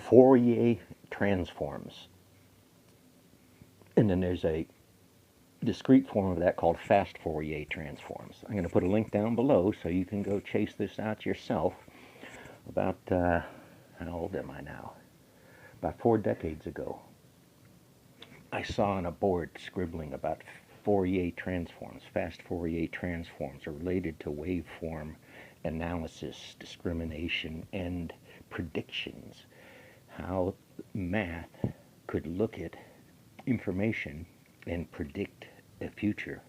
Fourier Transforms. And then there's a discrete form of that called fast Fourier Transforms. I'm going to put a link down below so you can go chase this out yourself. About, how old am I now? About 4 decades ago, I saw on a board scribbling about Fourier transforms. Fast Fourier transforms are related to waveform analysis, discrimination, and predictions. How math could look at information and predict a future.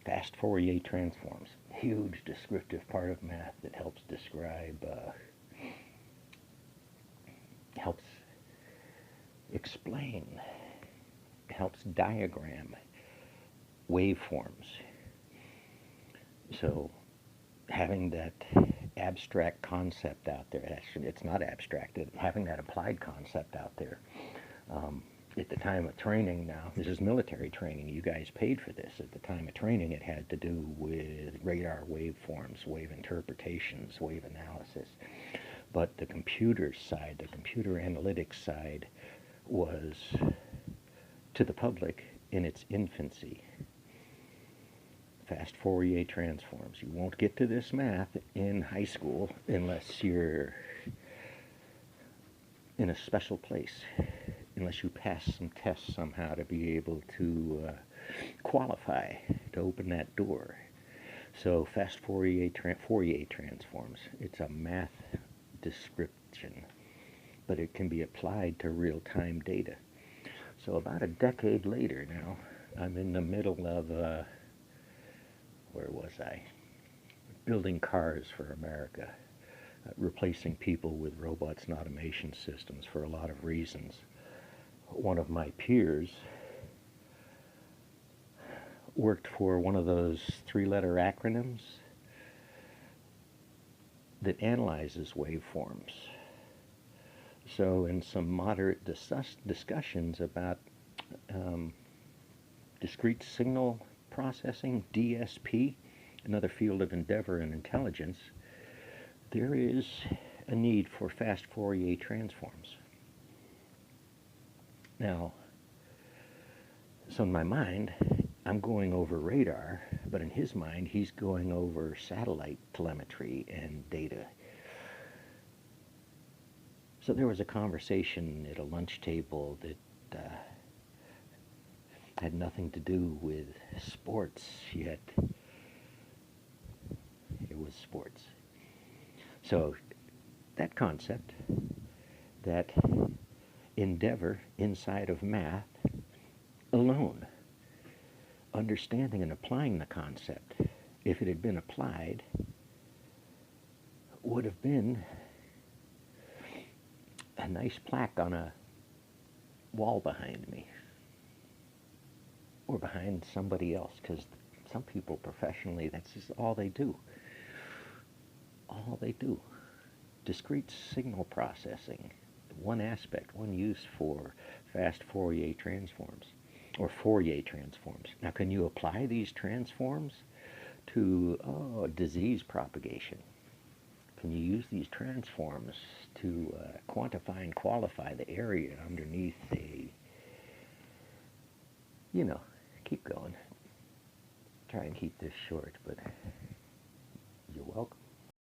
Fast Fourier transforms, huge descriptive part of math that helps describe, helps explain, helps diagram waveforms. So having that abstract concept out there, actually it's not abstract, having that applied concept out there, at the time of training now, this is military training, you guys paid for this. At the time of training, it had to do with radar waveforms, wave interpretations, wave analysis. But the computer side, the computer analytics side, was to the public in its infancy. Fast Fourier transforms. You won't get to this math in high school unless you're in a special place, unless you pass some tests somehow to be able to qualify to open that door. So fast Fourier transforms. It's a math description, but it can be applied to real-time data. So about a decade later now, I'm in the middle of, where was I? Building cars for America, replacing people with robots and automation systems for a lot of reasons. One of my peers worked for one of those 3-letter acronyms that analyzes waveforms. So in some moderate discussions about discrete signal processing, DSP, another field of endeavor and intelligence, there is a need for fast Fourier transforms. Now, so in my mind, I'm going over radar, but in his mind, he's going over satellite telemetry and data. So there was a conversation at a lunch table that had nothing to do with sports, yet it was sports. So that concept, that endeavor inside of math alone, understanding and applying the concept, if it had been applied, would have been a nice plaque on a wall behind me or behind somebody else, because some people professionally, that's just all they do. All they do. Discrete signal processing, one aspect, one use for fast Fourier transforms, or Fourier transforms. Now, can you apply these transforms to disease propagation? Can you use these transforms to quantify and qualify the area underneath a, you know, keep going. Try and keep this short, but you're welcome.